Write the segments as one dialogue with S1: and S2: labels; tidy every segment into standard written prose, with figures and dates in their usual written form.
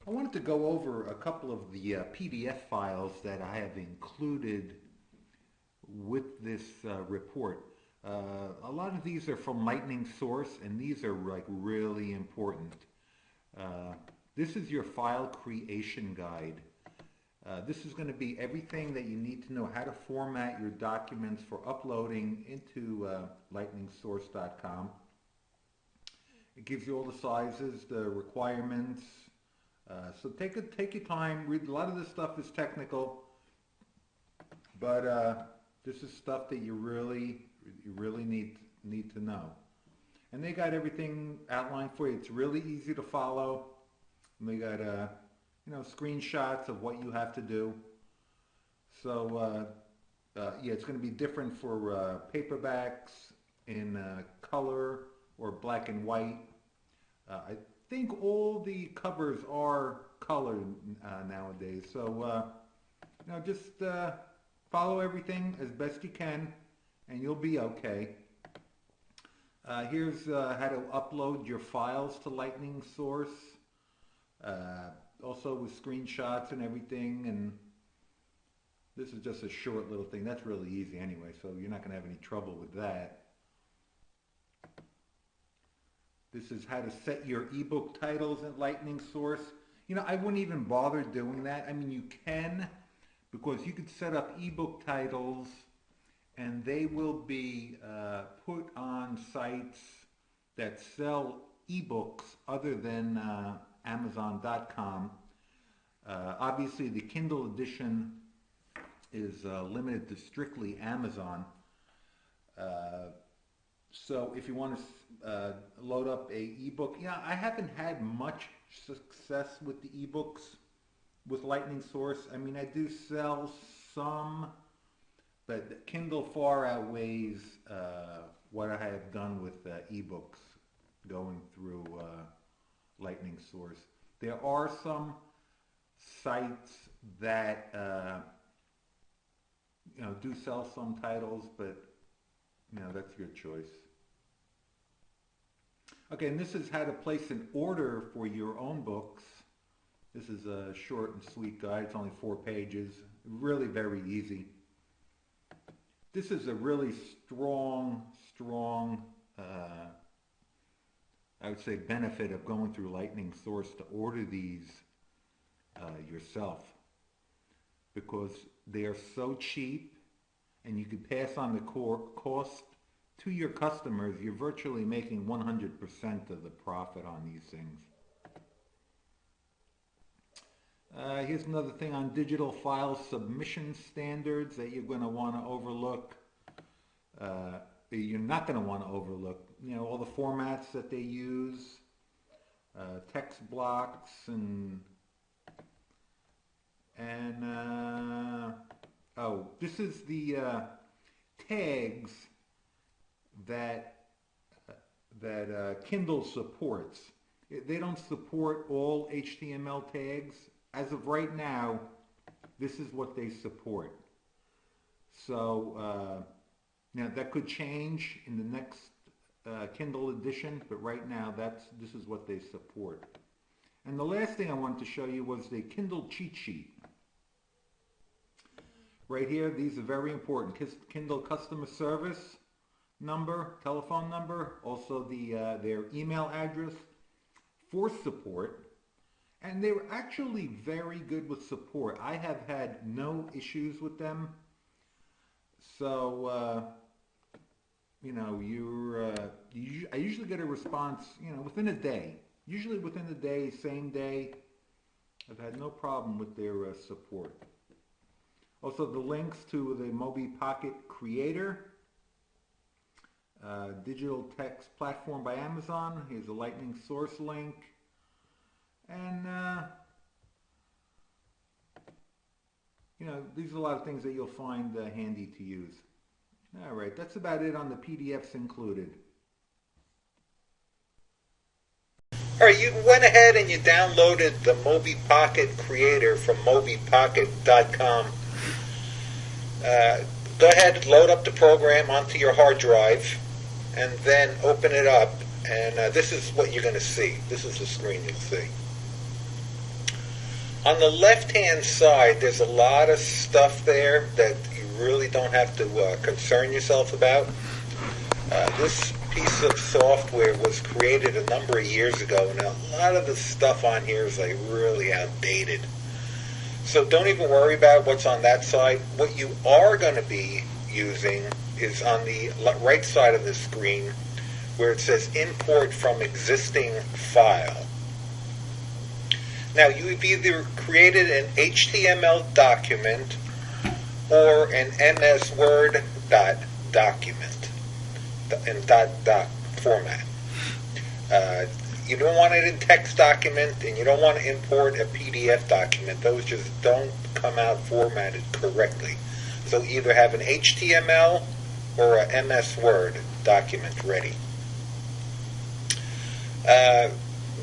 S1: I wanted to go over a couple of the PDF files that I have included with this report. A lot of these are from Lightning Source, and these are like really important. This is your file creation guide. This is going to be everything that you need to know how to format your documents for uploading into lightningsource.com. It gives you all the sizes, the requirements. So take your time. Read. A lot of this stuff is technical, but this is stuff that you really need to know. And they got everything outlined for you. It's really easy to follow. And they got screenshots of what you have to do. So yeah, it's going to be different for paperbacks in color or black and white. I think all the covers are colored nowadays. So just follow everything as best you can, and you'll be okay. Here's how to upload your files to Lightning Source, also with screenshots and everything. And this is just a short little thing. That's really easy anyway, so you're not going to have any trouble with that. This is how to set your ebook titles in Lightning Source. I wouldn't even bother doing that. I mean, you can, because you could set up ebook titles and they will be put on sites that sell ebooks other than Amazon.com. Obviously, the Kindle edition is limited to strictly Amazon. So if you want to load up a ebook, I haven't had much success with the ebooks with Lightning Source. I mean, I do sell some, but Kindle far outweighs what I have done with ebooks going through Lightning Source. There are some sites that do sell some titles, but that's your choice. Okay, and this is how to place an order for your own books. This is a short and sweet guide. It's only 4 pages. Really very easy. This is a really strong, I would say, benefit of going through Lightning Source to order these yourself, because they are so cheap and you can pass on the cost to your customers. You're virtually making 100% of the profit on these things. Here's another thing on digital file submission standards that you're going to want to overlook. You're not going to want to overlook, all the formats that they use, text blocks and this is the tags that Kindle supports. They don't support all HTML tags. As of right now, this is what they support. So now that could change in the next Kindle edition, but right now this is what they support. And the last thing I wanted to show you was the Kindle cheat sheet. Right here, these are very important. Kindle customer service number, telephone number, also their email address for support. And they were actually very good with support. I have had no issues with them. So, I usually get a response, within a day. Usually within a day, same day. I've had no problem with their support. Also, the links to the Mobi Pocket Creator, digital text platform by Amazon. Here's a Lightning Source link. And, these are a lot of things that you'll find handy to use. All right, that's about it on the PDFs included.
S2: All right, you went ahead and you downloaded the Mobi Pocket Creator from mobipocket.com. Go ahead, load up the program onto your hard drive, and then open it up. And this is what you're going to see. This is the screen you'll see. On the left-hand side, there's a lot of stuff there that you really don't have to concern yourself about. This piece of software was created a number of years ago, and a lot of the stuff on here is like really outdated. So don't even worry about what's on that side. What you are going to be using is on the right side of the screen where it says import from existing file. Now you've either created an HTML document or an MS Word document in .doc format. You don't want it in text document, and you don't want to import a PDF document. Those just don't come out formatted correctly. So either have an HTML or a MS Word document ready.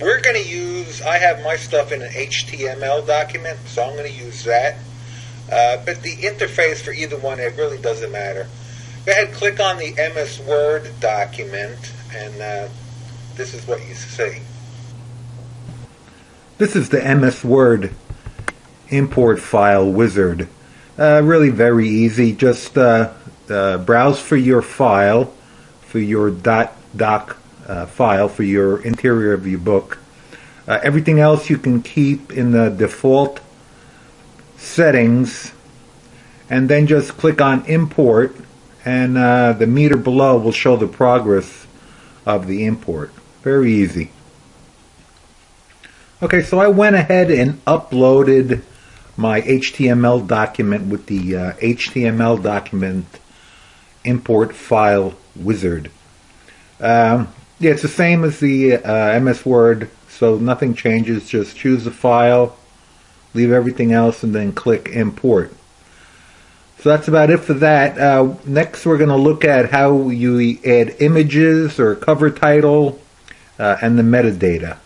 S2: We're going to use, I have my stuff in an HTML document, so I'm going to use that. But the interface for either one, it really doesn't matter. Go ahead, click on the MS Word document, and this is what you see.
S1: This is the MS Word import file wizard. Really very easy. Just browse for your file, for your .doc file, for your interior of your book. Everything else you can keep in the default settings, and then just click on import, and the meter below will show the progress of the import. Very easy. Okay, so I went ahead and uploaded my HTML document with the HTML document import file wizard. Yeah, it's the same as the MS Word, so nothing changes. Just choose the file, leave everything else, and then click import. So that's about it for that. Next we're going to look at how you add images or cover title and the metadata.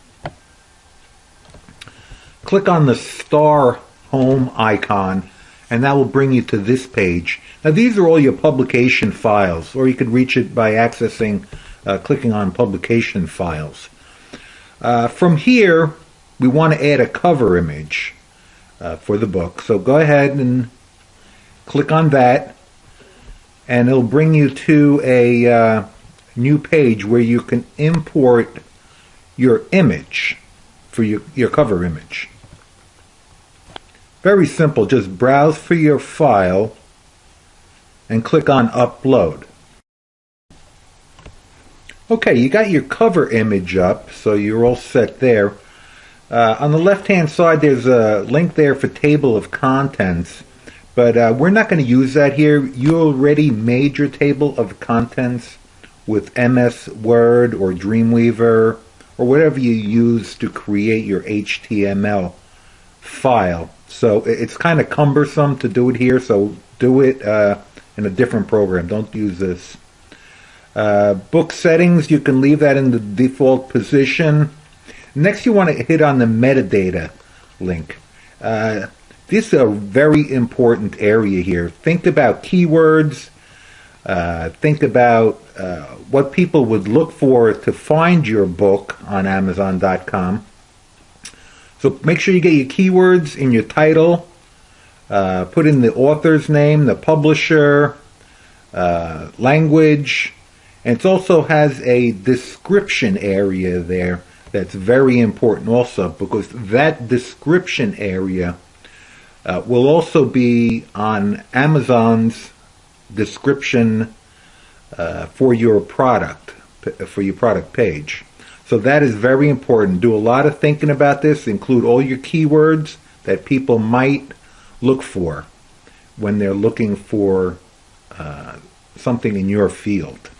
S1: Click on the star home icon, and that will bring you to this page. Now these are all your publication files, or you could reach it by accessing, clicking on publication files. From here, we want to add a cover image for the book. So go ahead and click on that, and it'll bring you to a new page where you can import your image for your cover image. Very simple. Just browse for your file and click on upload. Okay, you got your cover image up, so you're all set there. On the left hand side there's a link there for table of contents, but we're not going to use that here. You already made your table of contents with MS Word or Dreamweaver or whatever you use to create your HTML file. So it's kind of cumbersome to do it here, so do it in a different program. Don't use this. Book settings, you can leave that in the default position. Next you want to hit on the metadata link. This is a very important area here. Think about keywords. Think about what people would look for to find your book on Amazon.com. So make sure you get your keywords in your title. Put in the author's name, the publisher, language, and it also has a description area there that's very important also, because that description area will also be on Amazon's description for your product page. So that is very important. Do a lot of thinking about this. Include all your keywords that people might look for when they're looking for something in your field.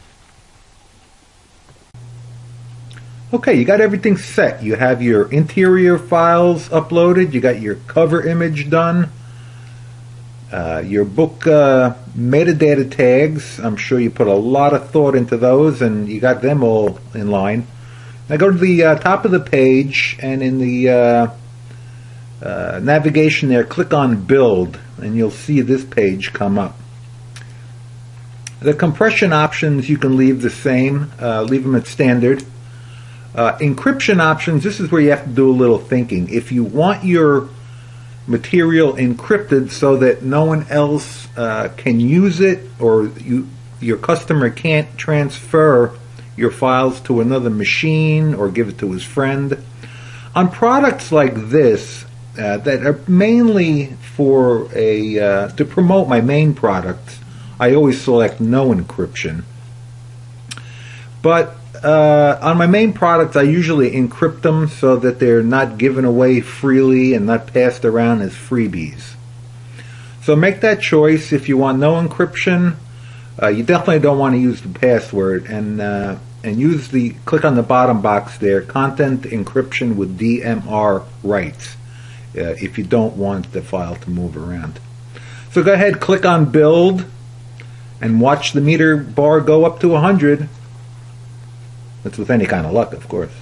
S1: Okay, you got everything set. You have your interior files uploaded. You got your cover image done. Your book metadata tags. I'm sure you put a lot of thought into those, and you got them all in line. Now go to the top of the page, and in the navigation there, click on Build, and you'll see this page come up. The compression options you can leave the same. Leave them at standard. Encryption options, this is where you have to do a little thinking. If you want your material encrypted so that no one else can use it, or your customer can't transfer your files to another machine or give it to his friend. On products like this that are mainly for to promote my main products, I always select no encryption. But on my main products, I usually encrypt them so that they're not given away freely and not passed around as freebies. So make that choice. If you want no encryption, you definitely don't want to use the password, and click on the bottom box there, content encryption with DMR rights, if you don't want the file to move around. So go ahead, click on build, and watch the meter bar go up to 100. That's with any kind of luck, of course.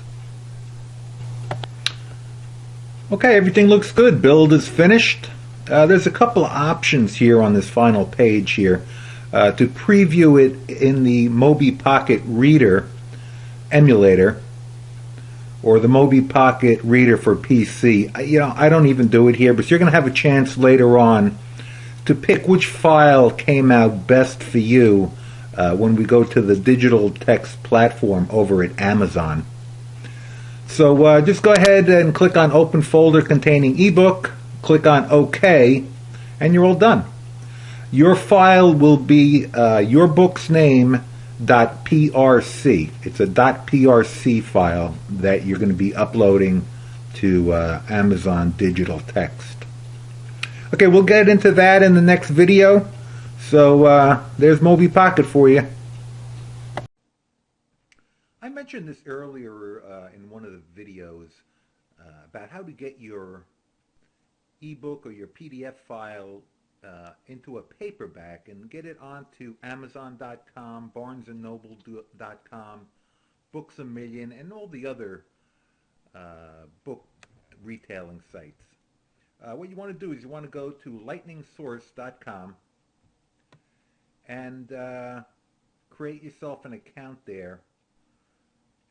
S1: Okay, everything looks good. Build is finished. There's a couple of options here on this final page here to preview it in the Moby Pocket Reader emulator, or the Moby Pocket Reader for PC. I don't even do it here, but you're going to have a chance later on to pick which file came out best for you when we go to the digital text platform over at Amazon. So just go ahead and click on Open Folder Containing ebook, click on OK, and you're all done. Your file will be your book's name .prc. It's a .prc file that you're going to be uploading to Amazon Digital Text. Okay, we'll get into that in the next video. So there's Moby Pocket for you. I mentioned this earlier in one of the videos about how to get your ebook or your PDF file into a paperback and get it onto Amazon.com, BarnesandNoble.com, Books A Million, and all the other book retailing sites. What you want to do is you want to go to lightningsource.com and create yourself an account there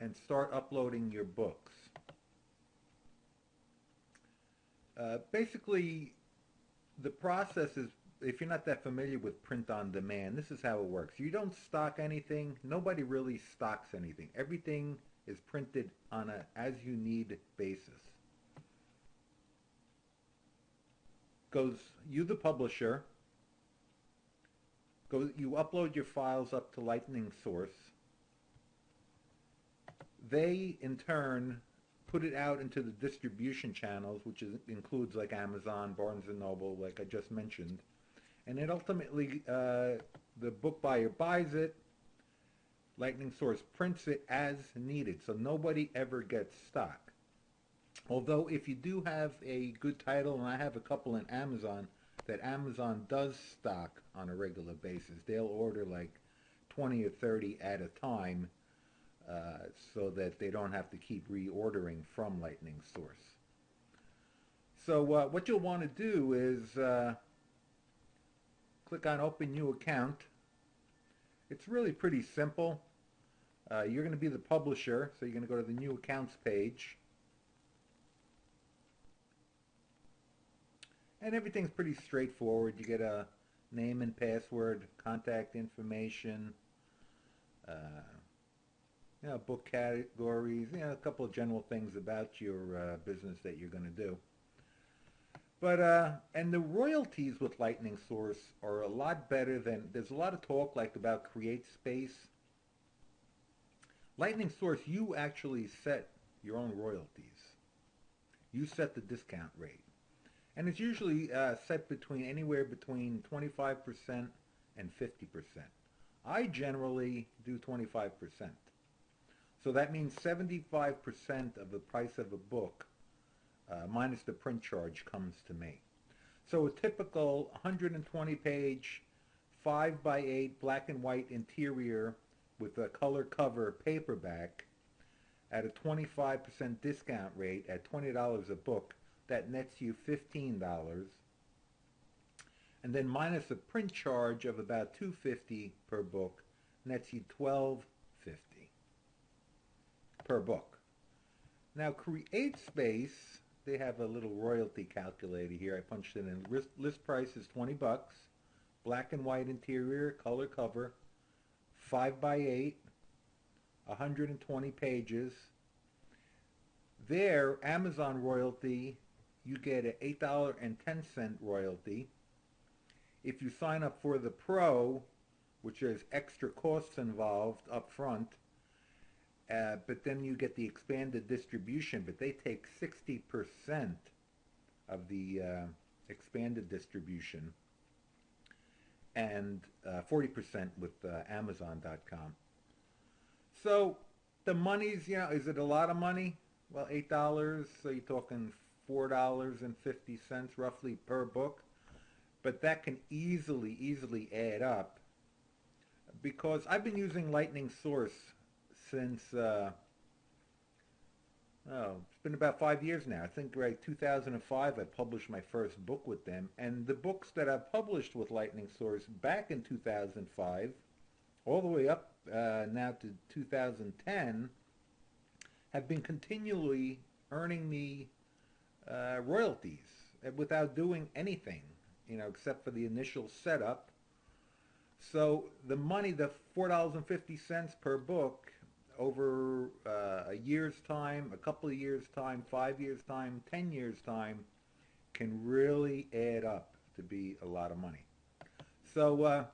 S1: and start uploading your books. Basically, the process is, if you're not that familiar with print on demand, this is how it works. You don't stock anything. Nobody really stocks anything. Everything is printed on a as-you-need basis. Goes, you the publisher, you upload your files up to Lightning Source. They, in turn, put it out into the distribution channels, which includes like Amazon, Barnes & Noble, like I just mentioned. And then ultimately, the book buyer buys it, Lightning Source prints it as needed, so nobody ever gets stock. Although if you do have a good title, and I have a couple in Amazon, that Amazon does stock on a regular basis. They'll order like 20 or 30 at a time, so that they don't have to keep reordering from Lightning Source. So what you'll want to do is click on Open New Account. It's really pretty simple. You're going to be the publisher, so you're going to go to the New Accounts page. And everything's pretty straightforward. You get a name and password, contact information, book categories, a couple of general things about your business that you're going to do. But and the royalties with Lightning Source are a lot better than, there's a lot of talk like about CreateSpace. Lightning Source, you actually set your own royalties. You set the discount rate. And it's usually set anywhere between 25% and 50%. I generally do 25%. So that means 75% of the price of a book, minus the print charge, comes to me. So a typical 120-page, 5x8 black and white interior with a color cover paperback at a 25% discount rate at $20 a book, that nets you $15. And then minus a print charge of about $2.50 per book, nets you $12.50 per book. Now CreateSpace they have a little royalty calculator here. I punched it in. List price is $20. Black and white interior, color cover, 5 by 8, 120 pages. There, Amazon royalty, you get an $8.10 royalty. If you sign up for the Pro, which there's extra costs involved up front, but then you get the expanded distribution, but they take 60% of the expanded distribution and 40% with Amazon.com. So the money's, is it a lot of money? Well, $8, so you're talking $4.50 roughly per book. But that can easily add up, because I've been using Lightning Source since, it's been about 5 years now. I think right 2005 I published my first book with them. And the books that I published with Lightning Source back in 2005, all the way up now to 2010, have been continually earning me royalties without doing anything, except for the initial setup. So the money, the $4.50 per book, over a year's time, a couple of years' time, 5 years' time, 10 years' time, can really add up to be a lot of money. So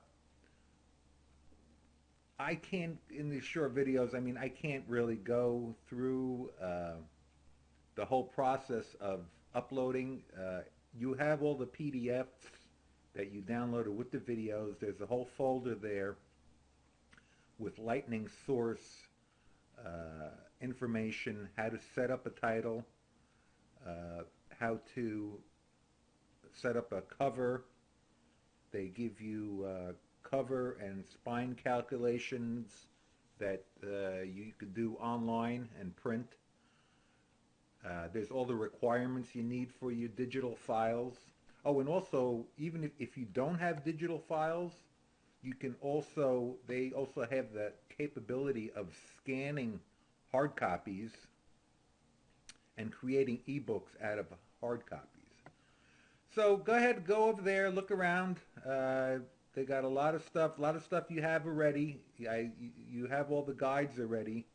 S1: I can't, in these short videos, I can't really go through the whole process of uploading. You have all the PDFs that you downloaded with the videos. There's a whole folder there with Lightning Source information, how to set up a title, how to set up a cover. They give you cover and spine calculations that you could do online and print. There's all the requirements you need for your digital files. Oh, and also, even if you don't have digital files, you can also, they also have the capability of scanning hard copies and creating ebooks out of hard copies. So go ahead, go over there, look around. They got a lot of stuff you have already. You have all the guides already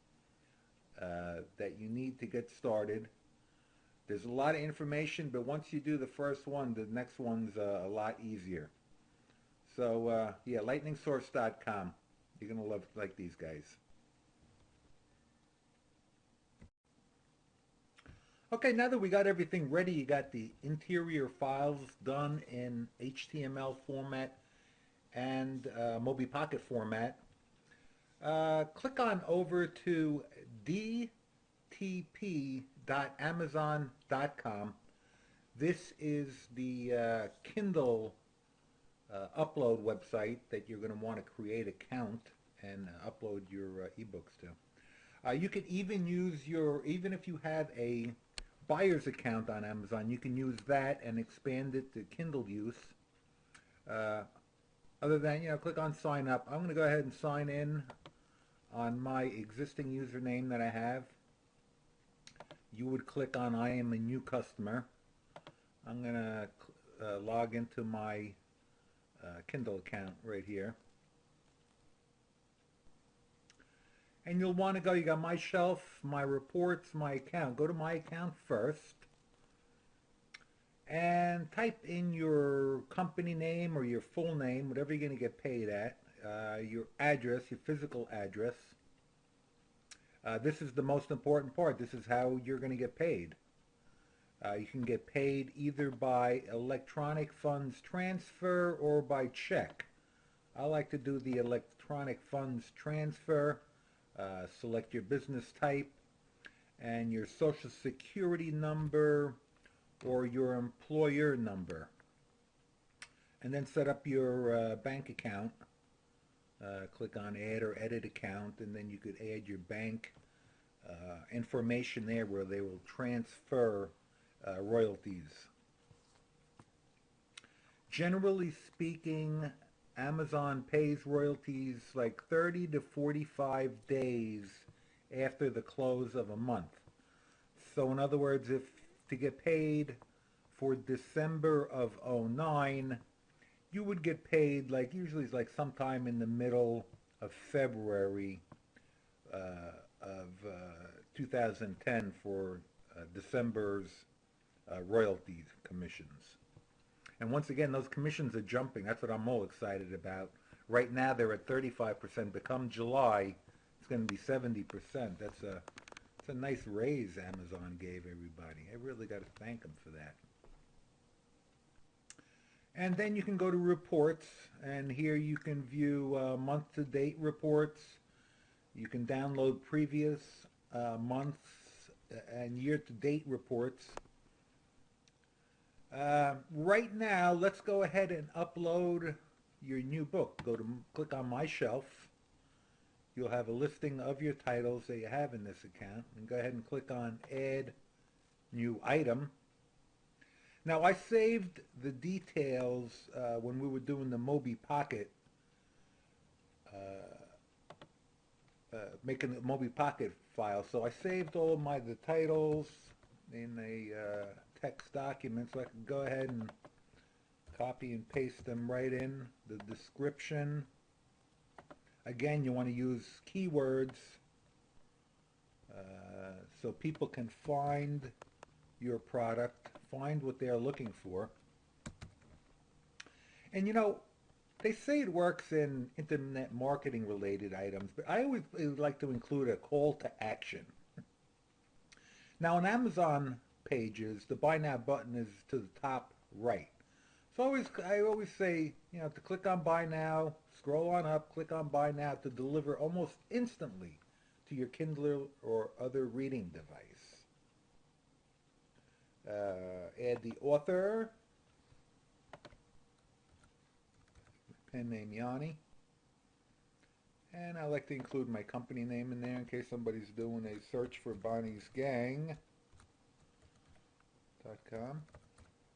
S1: that you need to get started. There's a lot of information, but once you do the first one, the next one's a lot easier. So yeah, lightningsource.com. You're gonna like these guys. Okay, now that we got everything ready, you got the interior files done in HTML format and Mobi Pocket format. Click on over to dtp.amazon.com. This is the Kindle upload website that you're going to want to create an account and upload your ebooks to. You can even use even if you have a buyer's account on Amazon, you can use that and expand it to Kindle use. Other than, click on sign up. I'm going to go ahead and sign in on my existing username that I have. You would click on I am a new customer. I'm going to log into my Kindle account right here. And you'll want to go, you got my shelf, my reports, my account. Go to my account first and type in your company name or your full name, whatever you're going to get paid at, your address, your physical address. This is the most important part. This is how you're going to get paid. You can get paid either by electronic funds transfer or by check. I like to do the electronic funds transfer. Select your business type and your social security number or your employer number, and then set up your bank account. Click on add or edit account, and then you could add your bank information there where they will transfer royalties. Generally speaking, Amazon pays royalties like 30 to 45 days after the close of a month. So in other words, if to get paid for December of '09, you would get paid like usually it's like sometime in the middle of February of 2010 for December's royalties commissions. And once again, those commissions are jumping. That's what I'm all excited about. Right now they're at 35%. Become July, it's going to be 70%. It's a nice raise Amazon gave everybody. I really got to thank them for that. And then you can go to reports, and here you can view month-to-date reports. You can download previous months and year-to-date reports. Right now, let's go ahead and upload your new book. Click on My Shelf. You'll have a listing of your titles that you have in this account. And go ahead and click on Add New Item. Now, I saved the details when we were doing the Moby Pocket, making the Moby Pocket file. So I saved all of the titles in a text document, so I can go ahead and copy and paste them right in. The description. Again, you want to use keywords so people can find your product, find what they're looking for. And you know, they say it works in internet marketing related items, but I always like to include a call to action. Now on Amazon pages, the buy now button is to the top right. So I always say, you know, to click on buy now, scroll on up, click on buy now to deliver almost instantly to your Kindle or other reading device. Add the author, pen name Yanni, and I like to include my company name in there in case somebody's doing a search for BonniesGang.com.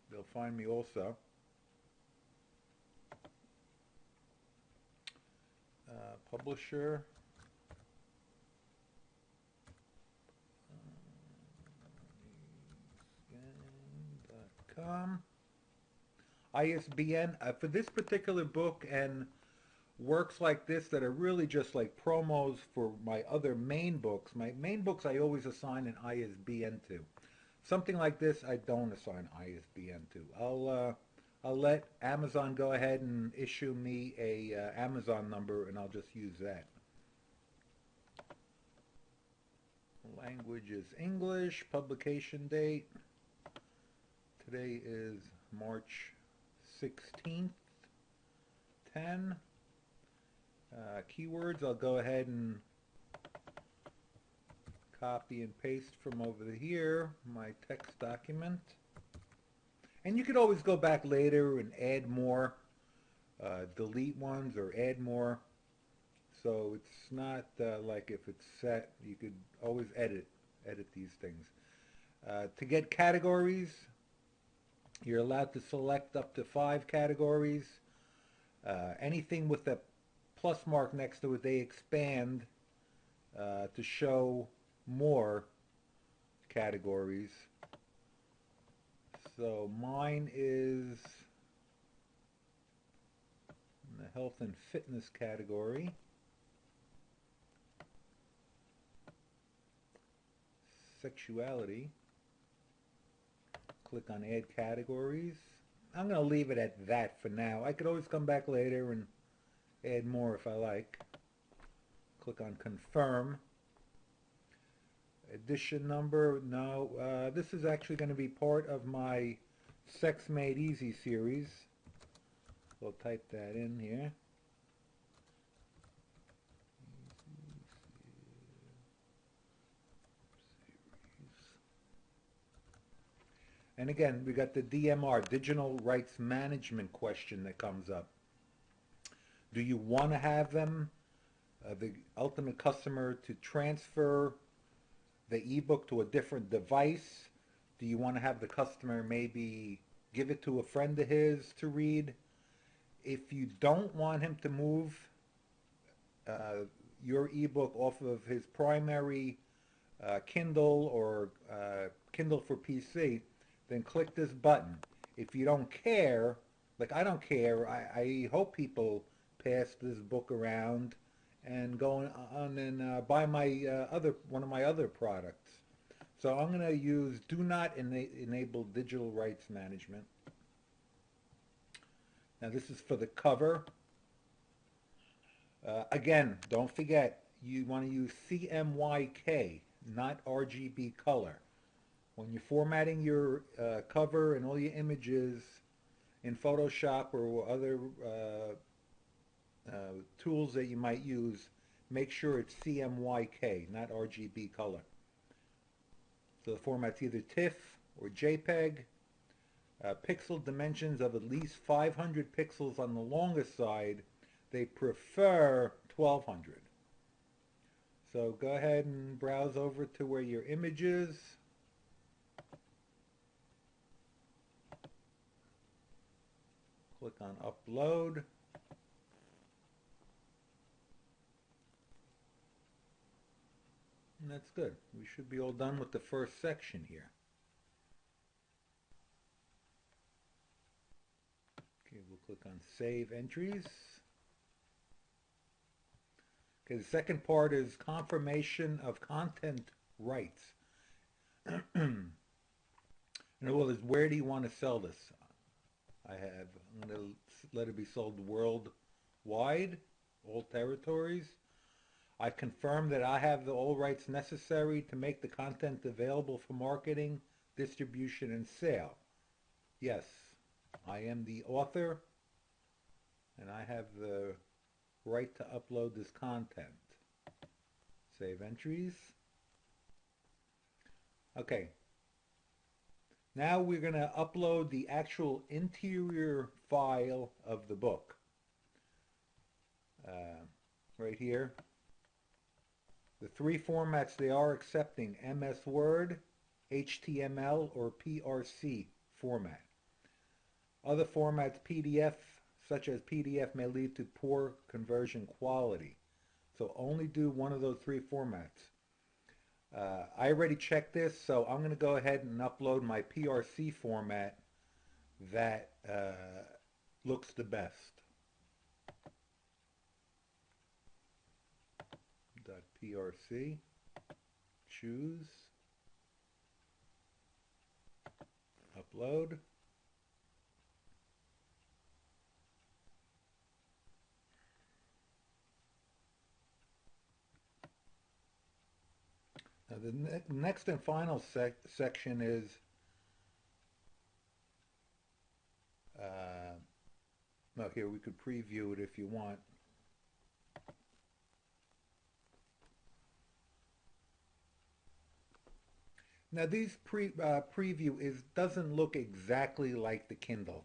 S1: They'll find me also. Publisher. ISBN for this particular book and works like this that are really just like promos for my other main books. My main books I always assign an ISBN to. Something like this I don't assign ISBN to. I'll let Amazon go ahead and issue me a Amazon number, and I'll just use that. Language is English. Publication date. Today is March 16th, 10. Keywords, I'll go ahead and copy and paste from over here, my text document. And you could always go back later and add more, delete ones or add more. So it's not like if it's set, you could always edit these things. To get categories, you're allowed to select up to 5 categories. Anything with a plus mark next to it, they expand to show more categories. So mine is in the health and fitness category. Sexuality. Click on add categories. I'm going to leave it at that for now. I could always come back later and add more if I like. Click on confirm. Edition number, no. This is actually going to be part of my Sex Made Easy series. We'll type that in here. And again, we got the DMR, Digital Rights Management question that comes up. Do you want to have them, the ultimate customer, to transfer the ebook to a different device? Do you want to have the customer maybe give it to a friend of his to read? If you don't want him to move your ebook off of his primary Kindle or Kindle for PC, then click this button. If you don't care, like I don't care, I hope people pass this book around and go on and buy my other one of my other products. So I'm going to use Do Not Enable Digital Rights Management. Now this is for the cover. Again, don't forget, you want to use CMYK, not RGB color. When you're formatting your cover and all your images in Photoshop or other tools that you might use, make sure it's CMYK, not RGB color. So the format's either TIFF or JPEG. Pixel dimensions of at least 500 pixels on the longest side. They prefer 1200. So go ahead and browse over to where your image is. Click on Upload. And that's good. We should be all done with the first section here. Okay, we'll click on Save Entries. Okay, the second part is confirmation of content rights. In other words, where do you want to sell this? I'm going to let it be sold worldwide, all territories. I confirm that I have all rights necessary to make the content available for marketing, distribution, and sale. Yes, I am the author, and I have the right to upload this content. Save entries. Okay. Now we're going to upload the actual interior file of the book. Right here. The three formats they are accepting: MS Word, HTML, or PRC format. Other formats, PDF, such as PDF, may lead to poor conversion quality. So only do one of those three formats. I already checked this, so I'm going to go ahead and upload my PRC format that looks the best. .prc, choose, upload. Now the next and final section is well, here we could preview it if you want. Now these preview doesn't look exactly like the Kindle.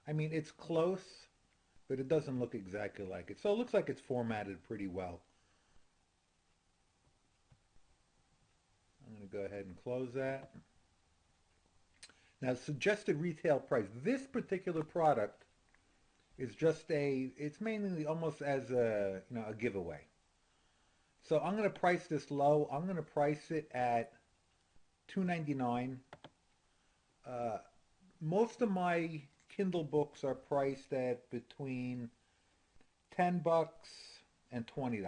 S1: I mean, it's close, but it doesn't look exactly like it. So it looks like it's formatted pretty well. I'm going to go ahead and close that. Now, suggested retail price. This particular product is just it's mainly almost as a giveaway. So I'm going to price this low. I'm going to price it at $2.99. Most of my Kindle books are priced at between $10 and $20.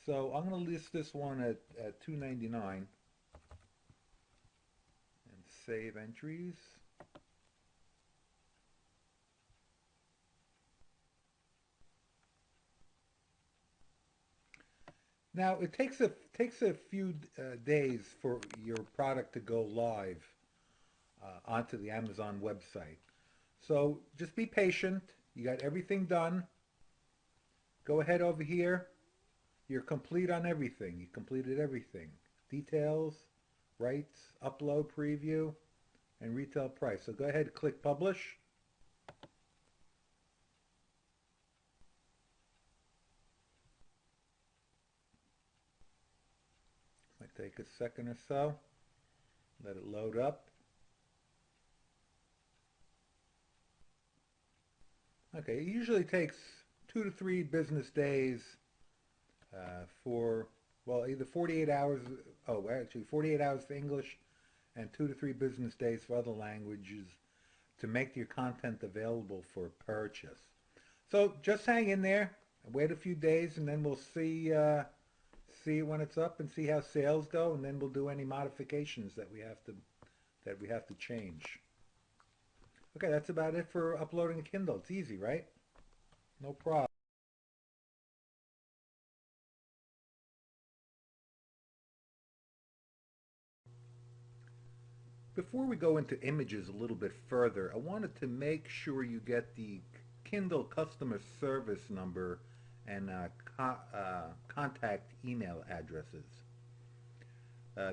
S1: So I'm going to list this one at $2.99 and save entries. Now it takes a few days for your product to go live onto the Amazon website. So just be patient. You got everything done. Go ahead over here. You're complete on everything. You completed everything. Details, rights, upload, preview, and retail price. So go ahead and click publish. Might take a second or so. Let it load up. Okay, it usually takes 2 to 3 business days for Well, either 48 hours, oh, actually 48 hours for English and 2 to 3 business days for other languages to make your content available for purchase. So just hang in there, wait a few days, and then we'll see when it's up and see how sales go, and then we'll do any modifications that we have to change. Okay, that's about it for uploading a Kindle. It's easy, right? No problem. Before we go into images a little bit further, I wanted to make sure you get the Kindle customer service number and contact email addresses.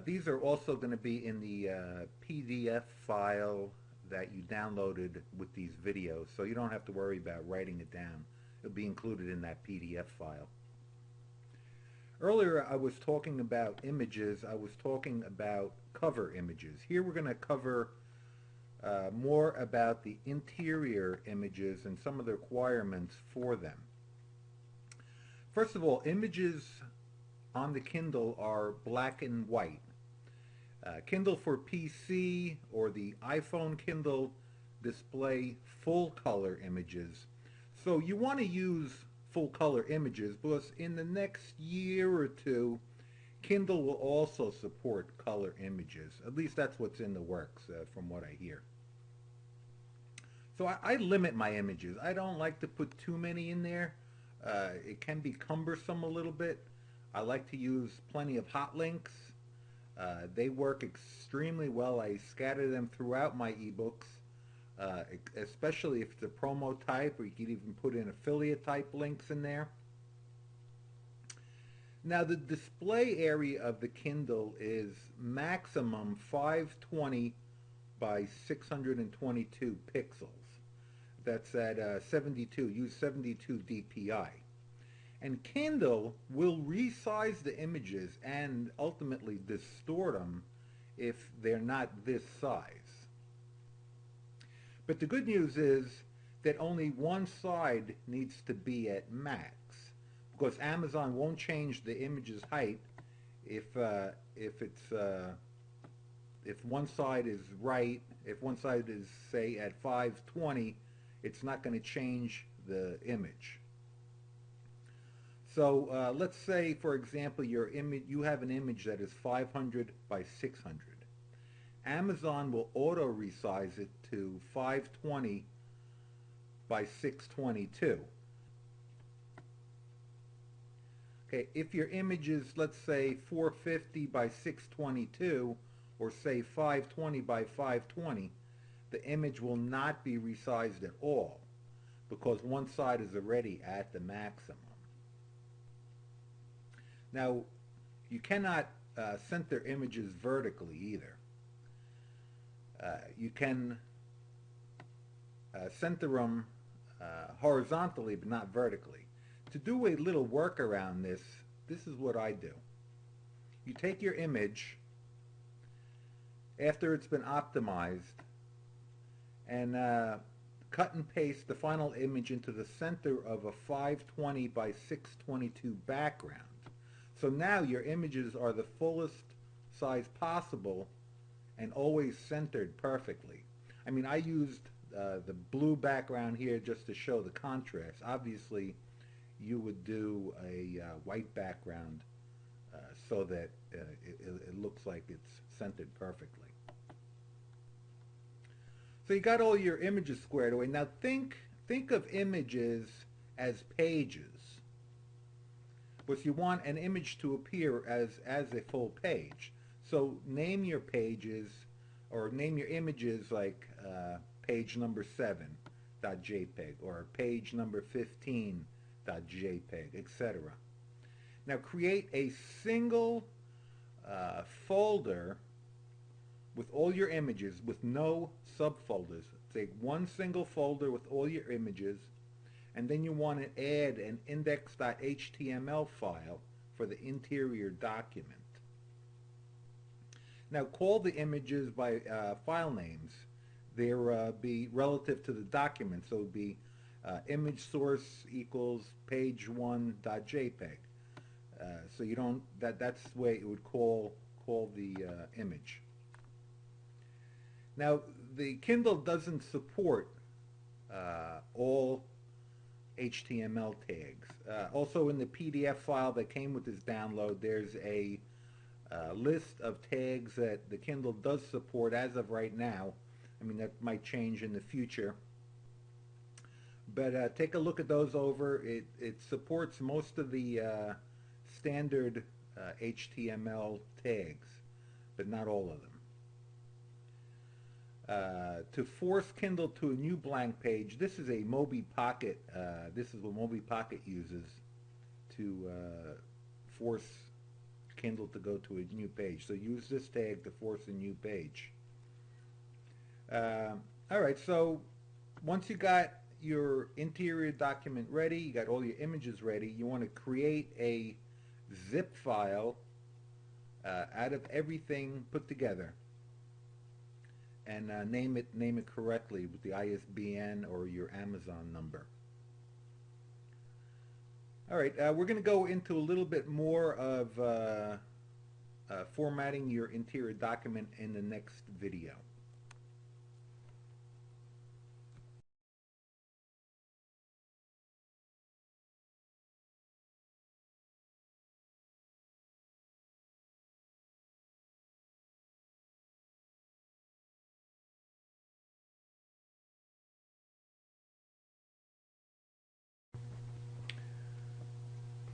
S1: These are also going to be in the PDF file that you downloaded with these videos, so you don't have to worry about writing it down. It'll be included in that PDF file. Earlier I was talking about images. I was talking about cover images. Here we're going to cover more about the interior images and some of the requirements for them. First of all, images on the Kindle are black and white. Kindle for PC or the iPhone Kindle display full color images. So you want to use full color images because in the next year or two, Kindle will also support color images. At least that's what's in the works from what I hear. So I limit my images. I don't like to put too many in there. It can be cumbersome a little bit. I like to use plenty of hot links. They work extremely well. I scatter them throughout my ebooks, especially if it's a promo type, or you can even put in affiliate type links in there. Now the display area of the Kindle is maximum 520 by 622 pixels. That's at 72, use 72 DPI. And Kindle will resize the images and ultimately distort them if they're not this size. But the good news is that only one side needs to be at max, because Amazon won't change the image's height if one side is right. If one side is, say, at 520, it's not going to change the image. So let's say, for example, you have an image that is 500 by 600. Amazon will auto resize it to 520 by 622. Okay, if your image is, let's say, 450 by 622, or say 520 by 520, the image will not be resized at all because one side is already at the maximum. Now, you cannot center images vertically either. You can center them horizontally, but not vertically. To do a little work around this, this is what I do. You take your image after it's been optimized and cut and paste the final image into the center of a 520 by 622 background. So now your images are the fullest size possible and always centered perfectly. I mean, I used the blue background here just to show the contrast. Obviously, you would do a white background so that it looks like it's centered perfectly. So you got all your images squared away. Now think of images as pages. But you want an image to appear as a full page. So name your pages, or name your images like page number 7.jpg or page number 15.jpg, etc. Now create a single folder with all your images with no subfolders. Take one single folder with all your images, and then you want to add an index.html file for the interior document. Now call the images by file names. They'll be relative to the document, so it would be image source equals page1.jpg, So you don't, that's the way it would call the image. Now, the Kindle doesn't support all HTML tags. Also, in the PDF file that came with this download, there's a list of tags that the Kindle does support as of right now. I mean, that might change in the future. But take a look at those over. It supports most of the standard HTML tags, but not all of them. To force Kindle to a new blank page, this is a Mobi Pocket. This is what Mobi Pocket uses to force Kindle to go to a new page. So use this tag to force a new page. All right, so once you got your interior document ready, you got all your images ready, you want to create a zip file out of everything put together, and name it correctly with the ISBN or your Amazon number. All right, we're going to go into a little bit more of formatting your interior document in the next video.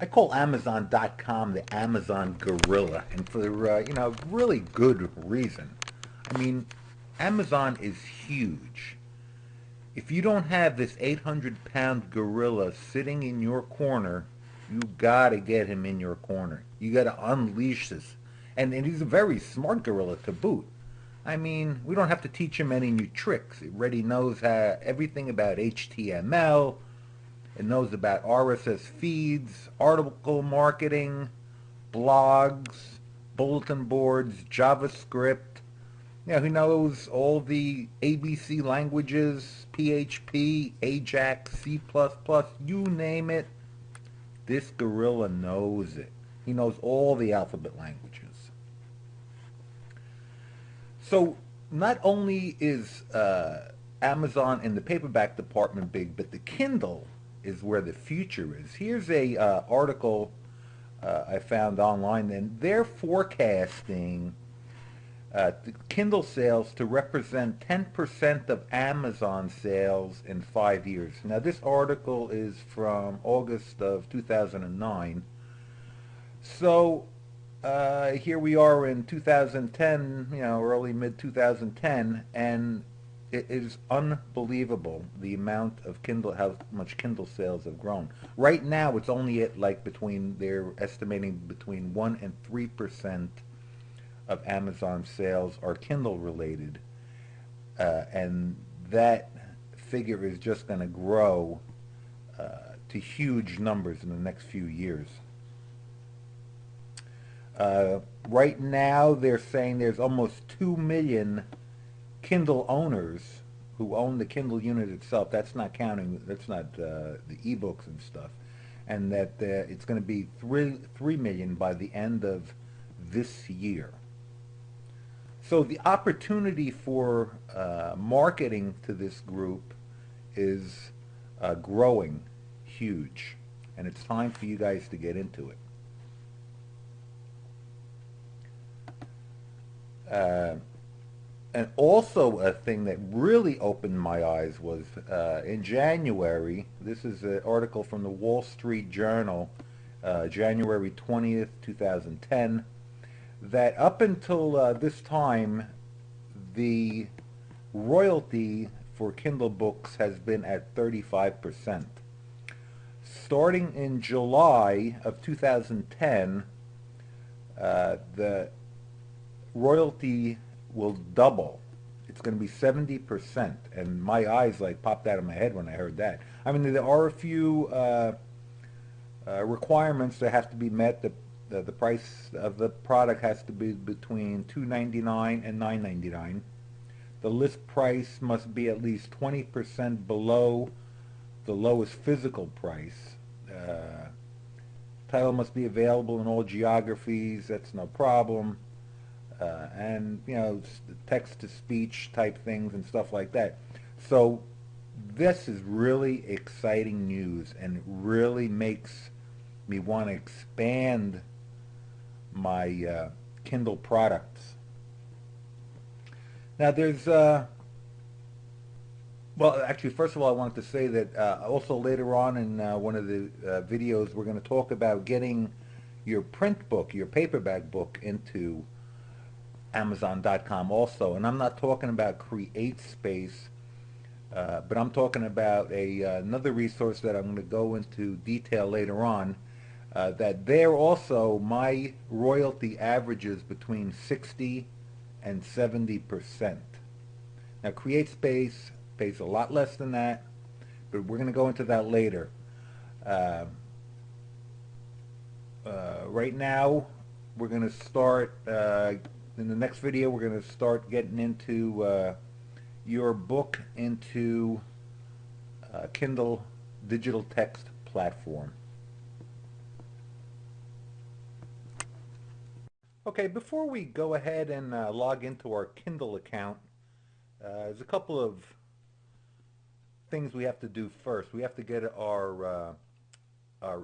S1: I call Amazon.com the Amazon Guerrilla, and for really good reason. I mean, Amazon is huge. If you don't have this 800-pound gorilla sitting in your corner, you gotta get him in your corner. You gotta unleash this, and he's a very smart gorilla to boot. I mean, we don't have to teach him any new tricks. He already knows everything about HTML. It knows about RSS feeds, article marketing, blogs, bulletin boards, JavaScript. He knows all the ABC languages, PHP, AJAX, C++, you name it. This gorilla knows it. He knows all the alphabet languages. So not only is Amazon in the paperback department big, but the Kindle is where the future is. Here's a article I found online, and they're forecasting the Kindle sales to represent 10% of Amazon sales in 5 years. Now, this article is from August of 2009. So here we are in 2010, early mid-2010, and it is unbelievable the amount of how much Kindle sales have grown. Right now, it's only at they're estimating between 1 and 3% of Amazon sales are Kindle related, and that figure is just going to grow to huge numbers in the next few years. Right now, they're saying there's almost 2 million Kindle owners who own the Kindle unit itself. That's not the ebooks and stuff, and that it's going to be 3 million by the end of this year. So the opportunity for marketing to this group is growing huge, and it's time for you guys to get into it. And also a thing that really opened my eyes was in January, this is an article from the Wall Street Journal, January 20th, 2010, that up until this time, the royalty for Kindle books has been at 35%. Starting in July of 2010, the royalty will double. It's going to be 70%, and my eyes popped out of my head when I heard that. I mean, there are a few requirements that have to be met. The price of the product has to be between $2.99 and $9.99. The list price must be at least 20% below the lowest physical price. Title must be available in all geographies. That's no problem. And text-to-speech type things and stuff like that. So this is really exciting news and really makes me want to expand my Kindle products. Now there's well, actually, first of all, I wanted to say that also later on in one of the videos, we're going to talk about getting your print book, your paperback book, into Amazon.com also. And I'm not talking about CreateSpace, but I'm talking about another resource that I'm going to go into detail later on. That there also, my royalty averages between 60 and 70%. Now, CreateSpace pays a lot less than that, but we're going to go into that later. Uh, right now, we're going to start, in the next video, we're going to start getting into your book into Kindle digital text platform. Okay, before we go ahead and log into our Kindle account, there's a couple of things we have to do first. We have to get our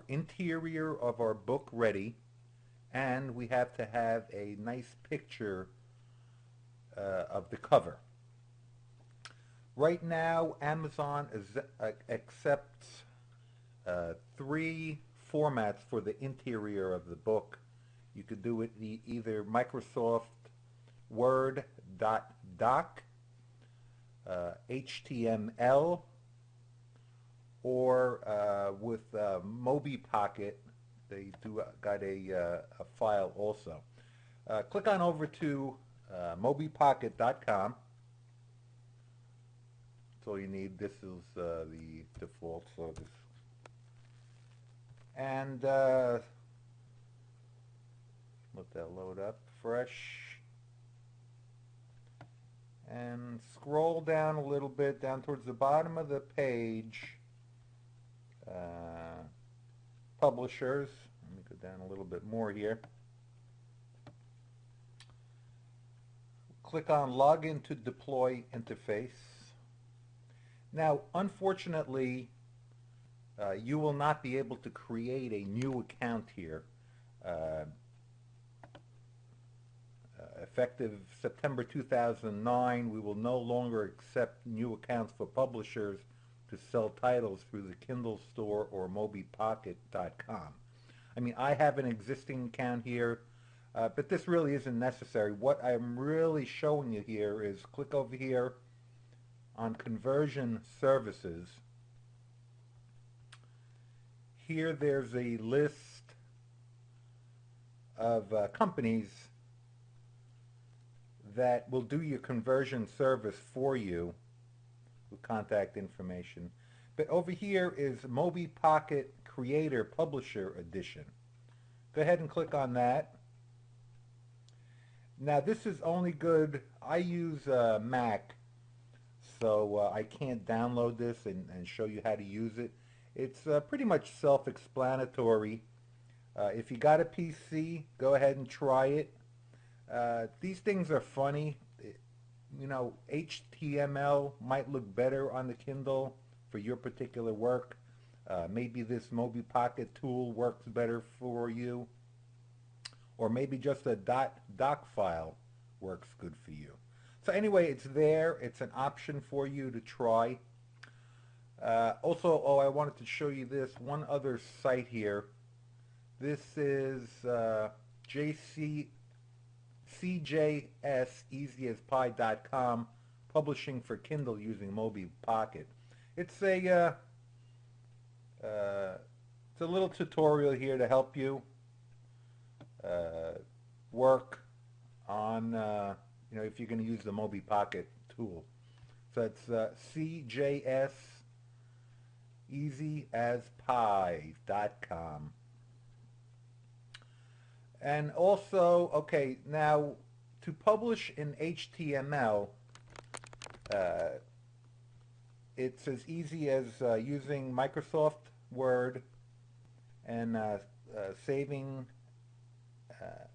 S1: interior of our book ready, and we have to have a nice picture of the cover. Right now, Amazon accepts 3 formats for the interior of the book. You could do it either Microsoft Word .doc, HTML, or with Mobi Pocket. They got a file also. Click on over to mobipocket.com. That's all you need. This is the default. So this, and let that load up fresh. And scroll down a little bit, down towards the bottom of the page. Publishers. Let me go down a little bit more here. Click on Login to Deploy Interface. Now, unfortunately, you will not be able to create a new account here. Effective September 2009, we will no longer accept new accounts for publishers to sell titles through the Kindle store or mobipocket.com. I mean, I have an existing account here, but this really isn't necessary. What I'm really showing you here is click over here on Conversion Services. Here there's a list of companies that will do your conversion service for you with contact information. But over here is Mobi Pocket Creator Publisher Edition. Go ahead and click on that. Now this is only good, I use Mac, so I can't download this and show you how to use it. It's pretty much self-explanatory. If you got a PC, go ahead and try it. These things are funny. You know, HTML might look better on the Kindle for your particular work. Maybe this Mobi Pocket tool works better for you. Or maybe just a doc file works good for you. So anyway, it's there. It's an option for you to try. Also, I wanted to show you this one other site here. This is CJS easyAsPie.com, publishing for Kindle using Mobi Pocket. It's a little tutorial here to help you work on if you're going to use the Mobi Pocket tool. So it's CJS easyAsPie.com. And also, okay, now to publish in HTML, it's as easy as using Microsoft Word and saving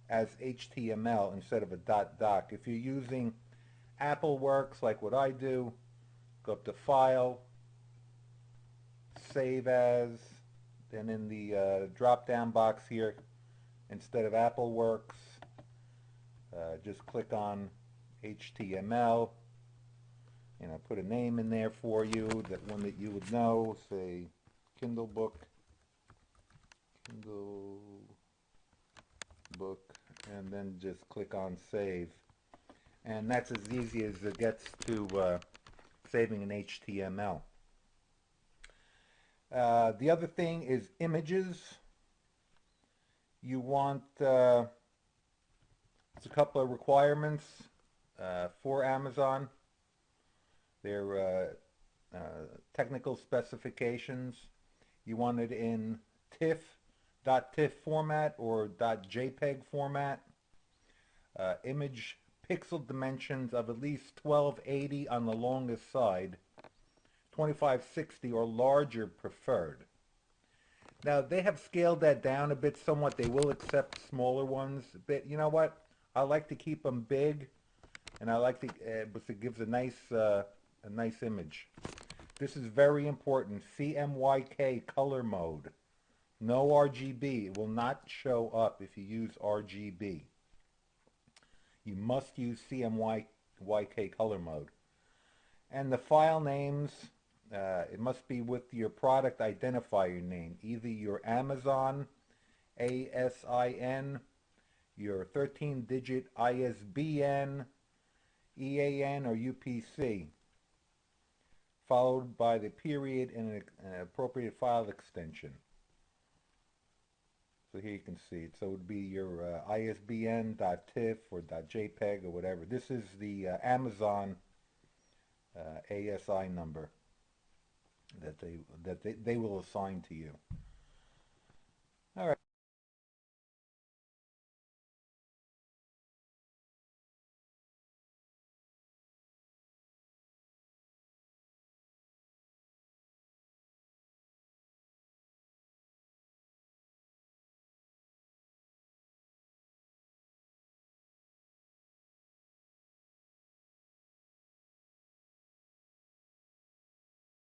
S1: as HTML instead of a .doc. If you're using AppleWorks like what I do, go up to File, Save As, then in the drop-down box here, instead of AppleWorks, just click on HTML, and I put a name in there for you, that one that you would know, say Kindle book, and then just click on Save. And that's as easy as it gets to saving an HTML. The other thing is images. You want, there's a couple of requirements for Amazon. They're technical specifications. You want it in TIFF, .TIFF format or .JPEG format. Image pixel dimensions of at least 1280 on the longest side, 2560 or larger preferred. Now they have scaled that down a bit somewhat. They will accept smaller ones, but you know what? I like to keep them big, and I like to because it gives a nice image. This is very important. CMYK color mode. No RGB. It will not show up if you use RGB. You must use CMYK color mode. And the file names, it must be with your product identifier name, either your Amazon ASIN, your 13-digit ISBN, EAN, or UPC, followed by the period and an appropriate file extension. So here you can see it. So it would be your ISBN, .tiff, or .jpeg, or whatever. This is the Amazon ASI number that they will assign to you.